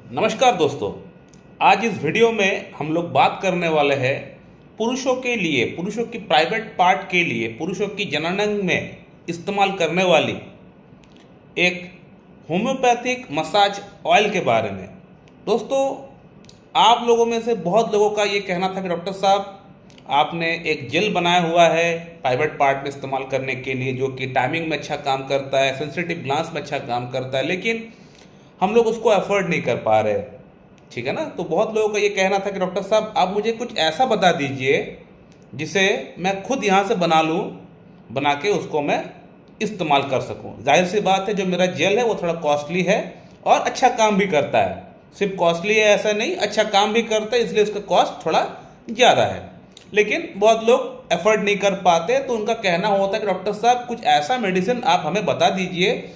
नमस्कार दोस्तों। आज इस वीडियो में हम लोग बात करने वाले हैं पुरुषों के लिए, पुरुषों की प्राइवेट पार्ट के लिए, पुरुषों की जननांग में इस्तेमाल करने वाली एक होम्योपैथिक मसाज ऑयल के बारे में। दोस्तों, आप लोगों में से बहुत लोगों का ये कहना था कि डॉक्टर साहब आपने एक जेल बनाया हुआ है प्राइवेट पार्ट में इस्तेमाल करने के लिए, जो कि टाइमिंग में अच्छा काम करता है, सेंसिटिव ग्लांस में अच्छा काम करता है, लेकिन हम लोग उसको अफोर्ड नहीं कर पा रहे। ठीक है ना। तो बहुत लोगों का ये कहना था कि डॉक्टर साहब आप मुझे कुछ ऐसा बता दीजिए जिसे मैं खुद यहाँ से बना लूँ, बना के उसको मैं इस्तेमाल कर सकूँ। जाहिर सी बात है, जो मेरा जेल है वो थोड़ा कॉस्टली है और अच्छा काम भी करता है। सिर्फ कॉस्टली है ऐसा नहीं, अच्छा काम भी करता है, इसलिए उसका कॉस्ट थोड़ा ज़्यादा है। लेकिन बहुत लोग एफर्ट नहीं कर पाते, तो उनका कहना होता है कि डॉक्टर साहब कुछ ऐसा मेडिसिन आप हमें बता दीजिए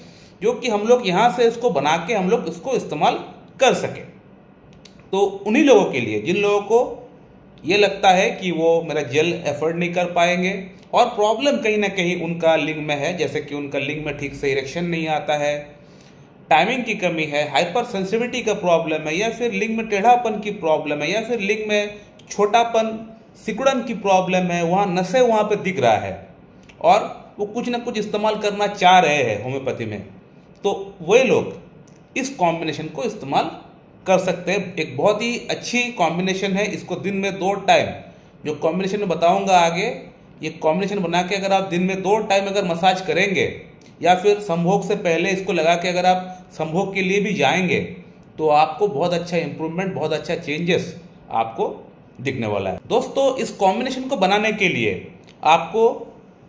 जो कि हम लोग यहाँ से इसको बना के हम लोग इसको इस्तेमाल कर सकें। तो उन्हीं लोगों के लिए जिन लोगों को ये लगता है कि वो मेरा जेल एफर्ड नहीं कर पाएंगे और प्रॉब्लम कहीं ना कहीं उनका लिंग में है, जैसे कि उनका लिंग में ठीक से इरेक्शन नहीं आता है, टाइमिंग की कमी है, हाइपर सेंसिटिविटी का प्रॉब्लम है, या फिर लिंग में टेढ़ापन की प्रॉब्लम है, या फिर लिंग में छोटापन, सिकुड़न की प्रॉब्लम है, वहाँ नसें वहाँ पे दिख रहा है और वो कुछ ना कुछ इस्तेमाल करना चाह रहे हैं होम्योपैथी में, तो वे लोग इस कॉम्बिनेशन को इस्तेमाल कर सकते हैं। एक बहुत ही अच्छी कॉम्बिनेशन है। इसको दिन में 2 टाइम, जो कॉम्बिनेशन में बताऊंगा आगे, ये कॉम्बिनेशन बना के अगर आप दिन में 2 टाइम अगर मसाज करेंगे या फिर संभोग से पहले इसको लगा के अगर आप संभोग के लिए भी जाएंगे, तो आपको बहुत अच्छा इंप्रूवमेंट, बहुत अच्छा चेंजेस आपको दिखने वाला है। दोस्तों, इस कॉम्बिनेशन को बनाने के लिए आपको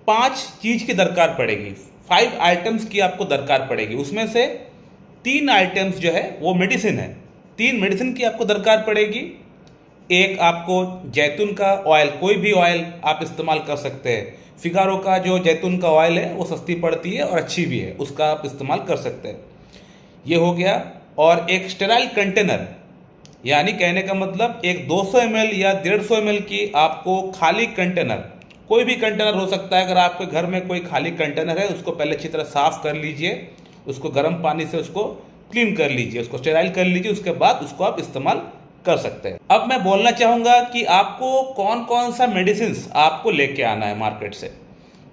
5 चीज़ की दरकार पड़ेगी, 5 आइटम्स की आपको दरकार पड़ेगी। उसमें से 3 आइटम्स जो है वो मेडिसिन है। 3 मेडिसिन की आपको दरकार पड़ेगी। एक आपको जैतून का ऑयल, कोई भी ऑयल आप इस्तेमाल कर सकते हैं। फिगारो का जो जैतून का ऑयल है वो सस्ती पड़ती है और अच्छी भी है, उसका आप इस्तेमाल कर सकते हैं। ये हो गया। और एक स्टेराइल कंटेनर, यानी कहने का मतलब एक 200 ml या 150 ml की आपको खाली कंटेनर, कोई भी कंटेनर हो सकता है। अगर आपके घर में कोई खाली कंटेनर है, उसको पहले अच्छी तरह साफ कर लीजिए, उसको गर्म पानी से उसको क्लीन कर लीजिए, उसको स्टेराइल कर लीजिए, उसके बाद उसको आप इस्तेमाल कर सकते हैं। अब मैं बोलना चाहूँगा कि आपको कौन कौन सा मेडिसिन आपको लेके आना है मार्केट से।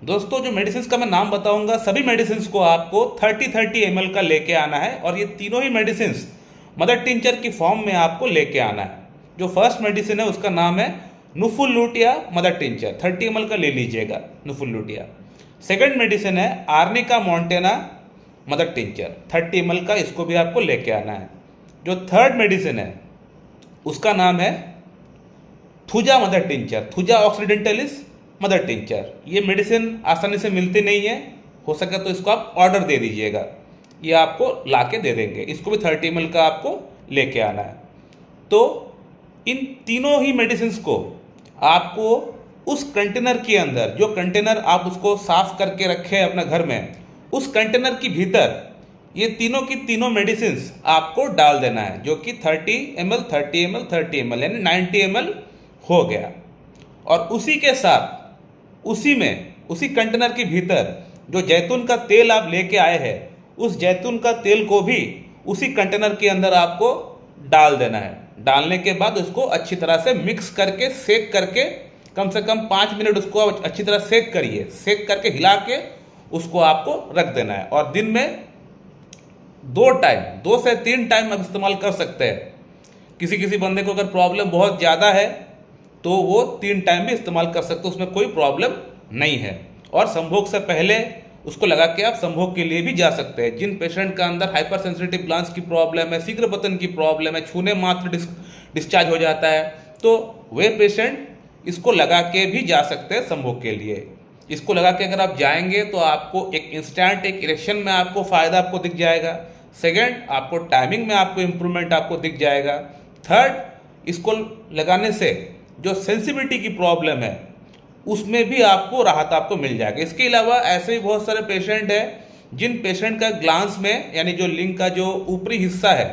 दोस्तों, जो मेडिसिन का मैं नाम बताऊंगा, सभी मेडिसिन को आपको 30-30 ml का लेके आना है और ये तीनों ही मेडिसिन मदर टिंचर की फॉर्म में आपको लेके आना है। जो फर्स्ट मेडिसिन है उसका नाम है नुफुल लुटिया मदर टिंचर, 30 ml का ले लीजिएगा, नुफुल लुटिया। सेकंड मेडिसिन है arnica Montana mother tincture, 30 ml का, इसको भी आपको लेके आना है। जो थर्ड मेडिसिन है उसका नाम है thuja mother tincture, thuja occidentalis mother tincture. ये मेडिसिन आसानी से मिलती नहीं है, हो सके तो इसको आप ऑर्डर दे दीजिएगा, ये आपको ला के दे देंगे। इसको भी 30 ml का आपको लेके आना है। तो इन तीनों ही मेडिसिन को आपको उस कंटेनर के अंदर, जो कंटेनर आप उसको साफ करके रखे हैं अपना घर में, उस कंटेनर के भीतर ये तीनों की तीनों मेडिसिन आपको डाल देना है, जो कि 30 ml 30 ml 30 ml यानी 90 ml हो गया। और उसी के साथ उसी में, उसी कंटेनर के भीतर जो जैतून का तेल आप लेके आए हैं, उस जैतून का तेल को भी उसी कंटेनर के अंदर आपको डाल देना है। डालने के बाद उसको अच्छी तरह से मिक्स करके, सेक करके, कम से कम 5 मिनट उसको अच्छी तरह सेक करिए, सेक करके हिला के उसको आपको रख देना है। और दिन में 2 टाइम, 2 से 3 टाइम आप इस्तेमाल कर सकते हैं। किसी किसी बंदे को अगर प्रॉब्लम बहुत ज़्यादा है तो वो 3 टाइम भी इस्तेमाल कर सकते हैं, उसमें कोई प्रॉब्लम नहीं है। और संभोग से पहले उसको लगा के आप संभोग के लिए भी जा सकते हैं। जिन पेशेंट का अंदर हाइपर सेंसिटिव ग्लांस की प्रॉब्लम है, शीघ्र पतन की प्रॉब्लम है, छूने मात्र डिस्चार्ज हो जाता है, तो वे पेशेंट इसको लगा के भी जा सकते हैं संभोग के लिए। इसको लगा के अगर आप जाएंगे तो आपको एक इंस्टेंट, एक इरेक्शन में आपको फ़ायदा आपको दिख जाएगा। सेकंड, आपको टाइमिंग में आपको इम्प्रूवमेंट आपको दिख जाएगा। थर्ड, इसको लगाने से जो सेंसिटिविटी की प्रॉब्लम है उसमें भी आपको राहत आपको मिल जाएगा। इसके अलावा ऐसे ही बहुत सारे पेशेंट हैं जिन पेशेंट का ग्लांस में, यानी जो लिंग का जो ऊपरी हिस्सा है,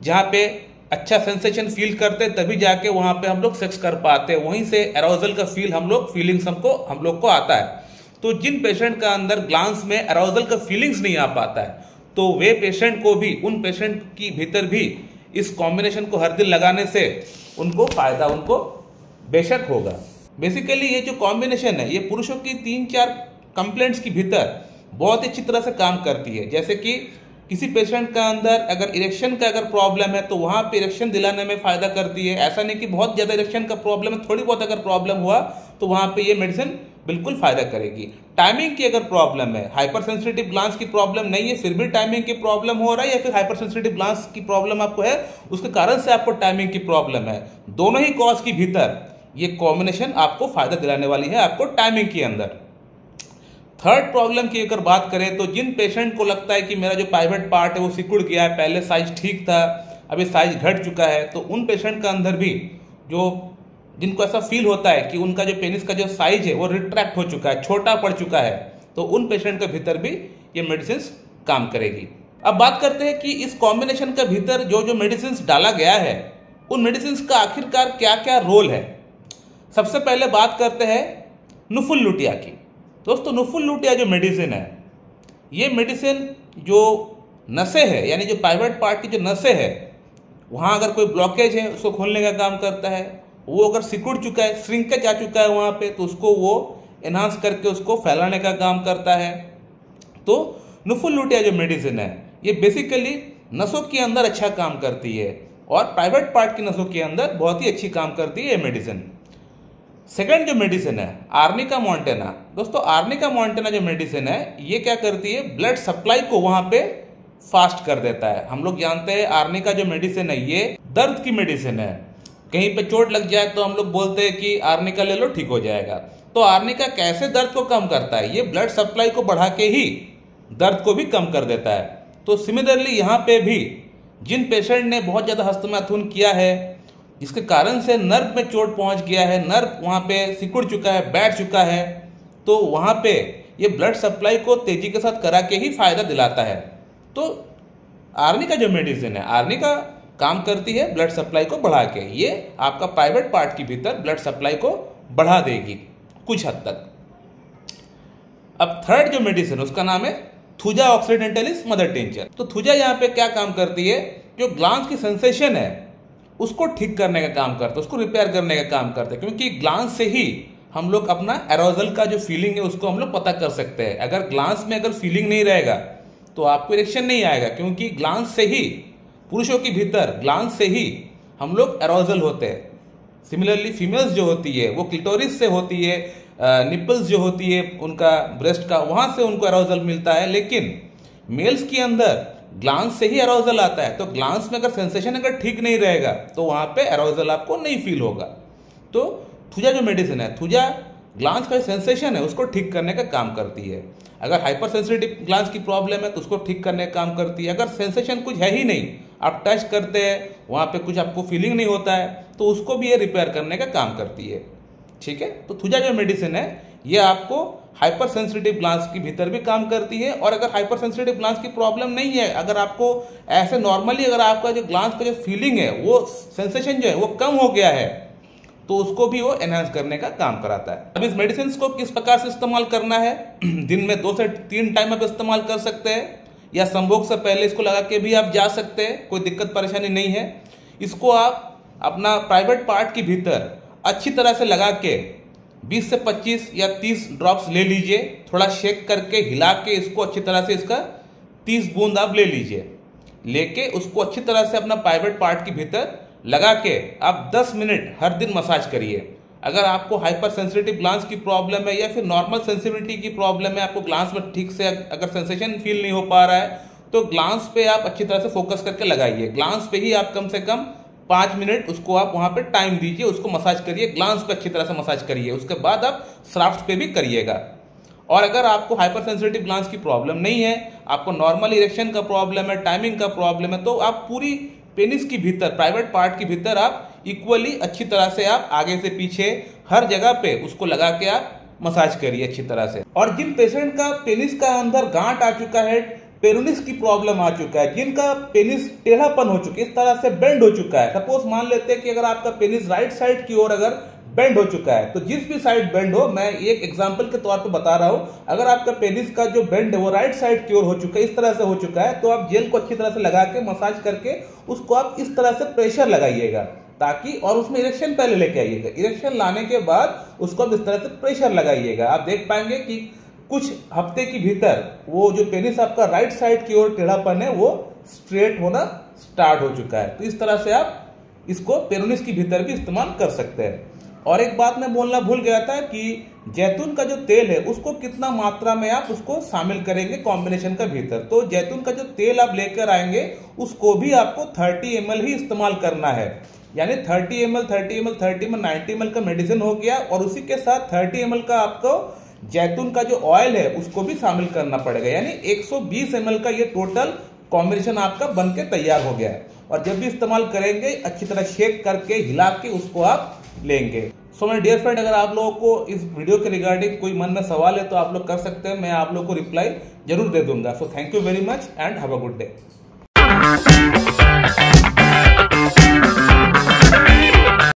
जहाँ पे अच्छा सेंसेशन फील करते तभी जाके वहाँ पे हम लोग सेक्स कर पाते हैं, वहीं से एरोजल का फील हम लोग को आता है। तो जिन पेशेंट का अंदर ग्लांस में एरोजल का फीलिंग्स नहीं आ पाता है, तो वे पेशेंट को भी, उन पेशेंट की भीतर भी इस कॉम्बिनेशन को हर दिन लगाने से उनको फायदा उनको बेशक होगा। बेसिकली ये जो कॉम्बिनेशन है ये पुरुषों की 3-4 कंप्लेंट्स के भीतर बहुत अच्छी तरह से काम करती है। जैसे कि किसी पेशेंट का अंदर अगर इरेक्शन का अगर प्रॉब्लम है तो वहाँ पे इरेक्शन दिलाने में फ़ायदा करती है। ऐसा नहीं कि बहुत ज़्यादा इरेक्शन का प्रॉब्लम है, थोड़ी बहुत अगर प्रॉब्लम हुआ तो वहाँ पे ये मेडिसिन बिल्कुल फ़ायदा करेगी। टाइमिंग की अगर प्रॉब्लम है, हाइपर सेंसिटिव ग्लांस की प्रॉब्लम नहीं है फिर भी टाइमिंग की प्रॉब्लम हो रहा है, या फिर हाइपर सेंसिटिव ग्लांस की प्रॉब्लम आपको है उसके कारण से आपको टाइमिंग की प्रॉब्लम है, दोनों ही कॉज के भीतर ये कॉम्बिनेशन आपको फ़ायदा दिलाने वाली है आपको टाइमिंग के अंदर। थर्ड प्रॉब्लम की अगर बात करें तो जिन पेशेंट को लगता है कि मेरा जो प्राइवेट पार्ट है वो सिकुड़ गया है, पहले साइज ठीक था अभी साइज घट चुका है, तो उन पेशेंट का अंदर भी जिनको ऐसा फील होता है कि उनका जो पेनिस का जो साइज है वो रिट्रैक्ट हो चुका है, छोटा पड़ चुका है, तो उन पेशेंट के भीतर भी ये मेडिसिन काम करेगी। अब बात करते हैं कि इस कॉम्बिनेशन के भीतर जो मेडिसिन डाला गया है उन मेडिसिन का आखिरकार क्या क्या रोल है। सबसे पहले बात करते हैं नुफुल लुटिया की। दोस्तों नुफुल लुटिया जो मेडिसिन है ये मेडिसिन जो नसें है यानी जो प्राइवेट पार्ट की जो नसें है वहाँ अगर कोई ब्लॉकेज है उसको खोलने का काम करता है। वो अगर सिकुड़ चुका है, श्रिंकेज आ चुका है वहाँ पे, तो उसको वो एनहांस करके उसको फैलाने का काम करता है। तो नुफुल लुटिया जो मेडिसिन है ये बेसिकली नसों के अंदर अच्छा काम करती है और प्राइवेट पार्ट की नसों के अंदर बहुत ही अच्छी काम करती है ये मेडिसिन। सेकंड जो मेडिसिन है आर्निका मॉन्टेना। दोस्तों आर्निका मॉन्टेना जो मेडिसिन है ये क्या करती है, ब्लड सप्लाई को वहाँ पे फास्ट कर देता है। हम लोग जानते हैं आर्निका जो मेडिसिन है ये दर्द की मेडिसिन है। कहीं पे चोट लग जाए तो हम लोग बोलते हैं कि आर्निका ले लो ठीक हो जाएगा। तो आर्निका कैसे दर्द को कम करता है, ये ब्लड सप्लाई को बढ़ा के ही दर्द को भी कम कर देता है। तो सिमिलरली यहाँ पे भी जिन पेशेंट ने बहुत ज़्यादा हस्तमैथुन किया है जिसके कारण से नर्व में चोट पहुँच गया है, नर्व वहाँ पे सिकुड़ चुका है, बैठ चुका है, तो वहाँ पे ये ब्लड सप्लाई को तेज़ी के साथ करा के ही फायदा दिलाता है। तो आर्निका जो मेडिसिन है आर्निका काम करती है ब्लड सप्लाई को बढ़ा के, ये आपका प्राइवेट पार्ट के भीतर ब्लड सप्लाई को बढ़ा देगी कुछ हद तक। अब थर्ड जो मेडिसिन उसका नाम है थुजा ऑक्सीडेंटलिस मदर टिंचर। तो थुजा यहाँ पे क्या काम करती है, जो ग्लांस की सेंसेशन है उसको ठीक करने का काम करता है, उसको रिपेयर करने का काम करता है, क्योंकि ग्लांस से ही हम लोग अपना एरोजल का जो फीलिंग है उसको हम लोग पता कर सकते हैं। अगर ग्लांस में अगर फीलिंग नहीं रहेगा तो आपको इरेक्शन नहीं आएगा, क्योंकि ग्लांस से ही पुरुषों के भीतर ग्लांस से ही हम लोग एरोजल होते हैं। सिमिलरली फीमेल्स जो होती है वो क्लिटोरिस से होती है, निपल्स जो होती है उनका ब्रेस्ट का वहाँ से उनको एरोजल मिलता है, लेकिन मेल्स के अंदर ग्लांस से ही एरोजल आता है। तो ग्लांस में अगर सेंसेशन अगर ठीक नहीं रहेगा तो वहाँ पे एरोजल आपको नहीं फील होगा। तो थुजा जो मेडिसिन है थुजा ग्लांस का सेंसेशन है उसको ठीक करने का काम करती है। अगर हाइपर सेंसिटिव ग्लांस की प्रॉब्लम है तो उसको ठीक करने का काम करती है। अगर सेंसेशन कुछ है ही नहीं, आप टच करते हैं वहाँ पे कुछ आपको फीलिंग नहीं होता है, तो उसको भी ये रिपेयर करने का काम करती है। ठीक है, तो थुजा जो मेडिसिन है ये आपको हाइपर सेंसिटिव ग्लांस के भीतर भी काम करती है। और अगर हाइपर सेंसिटिव ग्लांस की प्रॉब्लम नहीं है, अगर आपको ऐसे नॉर्मली अगर आपका जो ग्लांस का जो फीलिंग है वो सेंसेशन जो है वो कम हो गया है तो उसको भी वो एनहांस करने का काम कराता है। अब इस मेडिसिन को किस प्रकार से इस्तेमाल करना है, दिन में 2 से 3 टाइम आप इस्तेमाल कर सकते हैं, या संभोग से पहले इसको लगा के भी आप जा सकते हैं, कोई दिक्कत परेशानी नहीं है। इसको आप अपना प्राइवेट पार्ट के भीतर अच्छी तरह से लगा के 20 से 25 या 30 ड्रॉप्स ले लीजिए, थोड़ा शेक करके हिला के इसको अच्छी तरह से इसका 30 बूंद आप ले लीजिए, लेके उसको अच्छी तरह से अपना प्राइवेट पार्ट के भीतर लगा के आप 10 मिनट हर दिन मसाज करिए। अगर आपको हाइपर सेंसिटिव ग्लांस की प्रॉब्लम है या फिर नॉर्मल सेंसिटिविटी की प्रॉब्लम है, आपको ग्लांस में ठीक से अगर सेंसेशन फील नहीं हो पा रहा है तो ग्लांस पे आप अच्छी तरह से फोकस करके लगाइए। ग्लांस पे ही आप कम से कम 5 मिनट उसको आप वहाँ पे टाइम दीजिए, उसको मसाज करिए, ग्लांस पे अच्छी तरह से मसाज करिए, उसके बाद आप शाफ्ट पे भी करिएगा। और अगर आपको हाइपर सेंसिटिव ग्लांस की प्रॉब्लम नहीं है, आपको नॉर्मल इरेक्शन का प्रॉब्लम है, टाइमिंग का प्रॉब्लम है, तो आप पूरी पेनिस के भीतर प्राइवेट पार्ट के भीतर आप इक्वली अच्छी तरह से आप आगे से पीछे हर जगह पे उसको लगा के आप मसाज करिए अच्छी तरह से। और जिन पेशेंट का पेनिस का अंदर गांठ आ चुका है, पेरुनिस की प्रॉब्लम आ चुका है, जिनका पेनिस टेढ़ापन हो चुका है, इस तरह से बेंड हो चुका है, सपोज मान लेते हैं कि अगर आपका पेनिस राइट साइड की ओर अगर बेंड हो चुका है। तो जिस भी साइड बेंड हो, मैं एक एग्जांपल के तौर पे बता रहा हूं, अगर आपका पेनिस का जो बेंड है वो राइट साइड की ओर हो चुका है, इस तरह से हो चुका है, तो आप जेल को अच्छी तरह से लगा के मसाज करके उसको आप इस तरह से प्रेशर लगाइएगा ताकि, और उसमें इरेक्शन पहले लेके आइएगा। इरेक्शन लाने के बाद उसको आप इस तरह से प्रेशर लगाइएगा। आप देख पाएंगे कि कुछ हफ्ते के भीतर वो जो पेनिस आपका राइट साइड की ओर टेढ़ापन है वो स्ट्रेट होना स्टार्ट हो चुका है। तो इस तरह से आप इसको पेनिस के भीतर भी इस्तेमाल कर सकते हैं। और एक बात मैं बोलना भूल गया था कि जैतून का जो तेल है उसको कितना मात्रा में आप उसको शामिल करेंगे कॉम्बिनेशन का भीतर। तो जैतून का जो तेल आप लेकर आएंगे उसको भी आपको 30 ml ही इस्तेमाल करना है, यानी 30 ml 30 ml 30 ml 90 ml का मेडिसिन हो गया, और उसी के साथ 30 ml का आपको जैतून का जो ऑयल है उसको भी शामिल करना पड़ेगा, यानी 120 ml का ये टोटल कॉम्बिनेशन आपका बन के तैयार हो गया है। और जब भी इस्तेमाल करेंगे अच्छी तरह शेक करके हिला के उसको आप लेंगे। सो माय डियर फ्रेंड, अगर आप लोगों को इस वीडियो के रिगार्डिंग कोई मन में सवाल है तो आप लोग कर सकते हैं, मैं आप लोगों को रिप्लाई जरूर दे दूंगा। So thank you very much and have a good day.